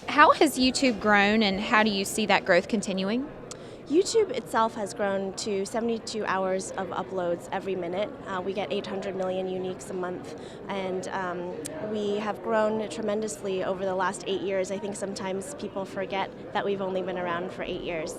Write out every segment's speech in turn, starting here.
How has YouTube grown, and how do you see that growth continuing? YouTube itself has grown to 72 hours of uploads every minute. We get 800 million uniques a month, and we have grown tremendously over the last 8 years. I think sometimes people forget that we've only been around for 8 years.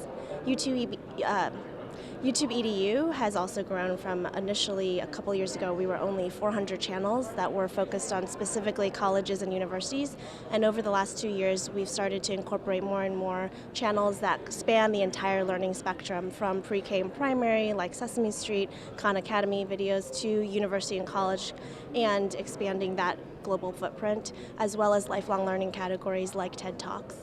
YouTube EDU has also grown from initially a couple years ago. We were only 400 channels that were focused on specifically colleges and universities, and over the last 2 years we've started to incorporate more and more channels that span the entire learning spectrum, from pre-K and primary like Sesame Street, Khan Academy videos, to university and college, and expanding that global footprint, as well as lifelong learning categories like TED Talks.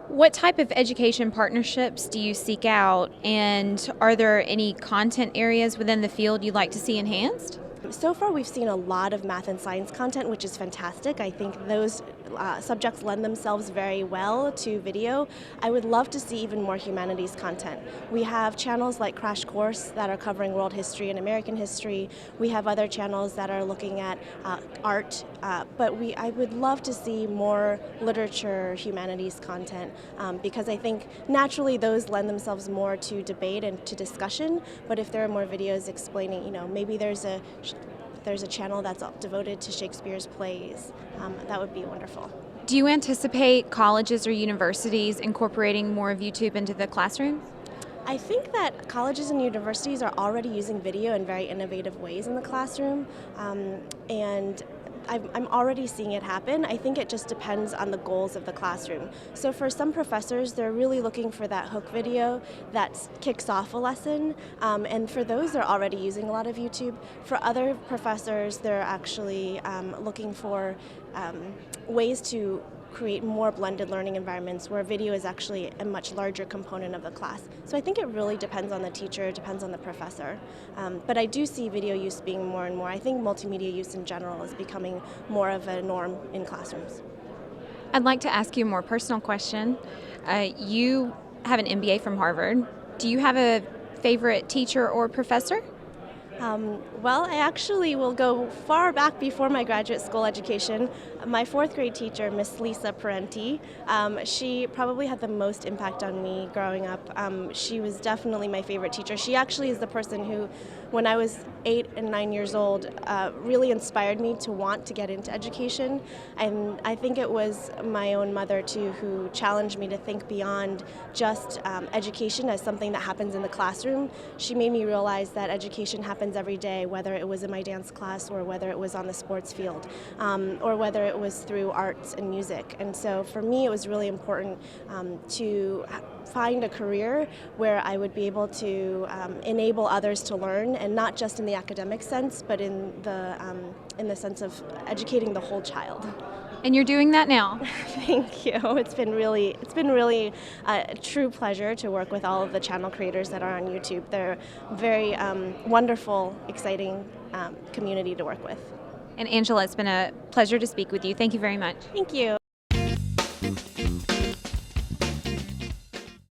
What type of education partnerships do you seek out, and are there any content areas within the field you'd like to see enhanced? So far we've seen a lot of math and science content, which is fantastic. I think those subjects lend themselves very well to video. I would love to see even more humanities content. We have channels like Crash Course that are covering world history and American history. We have other channels that are looking at art, but I would love to see more literature, humanities content, because I think naturally those lend themselves more to debate and to discussion. But if there are more videos explaining, maybe there's a channel that's devoted to Shakespeare's plays, that would be wonderful. Do you anticipate colleges or universities incorporating more of YouTube into the classroom? I think that colleges and universities are already using video in very innovative ways in the classroom, and I'm already seeing it happen. I think it just depends on the goals of the classroom. So for some professors, they're really looking for that hook video that kicks off a lesson, and for those, they're already using a lot of YouTube. For other professors, they're actually looking for ways to create more blended learning environments where video is actually a much larger component of the class. So I think it really depends on the teacher, it depends on the professor. But I do see video use being more and more. I think multimedia use in general is becoming more of a norm in classrooms. I'd like to ask you a more personal question. You have an MBA from Harvard. Do you have a favorite teacher or professor? Well, I actually will go far back before my graduate school education. My fourth grade teacher, Miss Lisa Parenti, she probably had the most impact on me growing up. She was definitely my favorite teacher. She actually is the person who, when I was 8 and 9 years old, really inspired me to want to get into education. And I think it was my own mother, too, who challenged me to think beyond just education as something that happens in the classroom. She made me realize that education happens every day, whether it was in my dance class or whether it was on the sports field, or whether it was through arts and music. And so for me, it was really important to find a career where I would be able to enable others to learn, and not just in the academic sense, but in the sense of educating the whole child. And you're doing that now. Thank you. It's been really a true pleasure to work with all of the channel creators that are on YouTube. They're very wonderful, exciting community to work with. And Angela, it's been a pleasure to speak with you. Thank you very much. Thank you.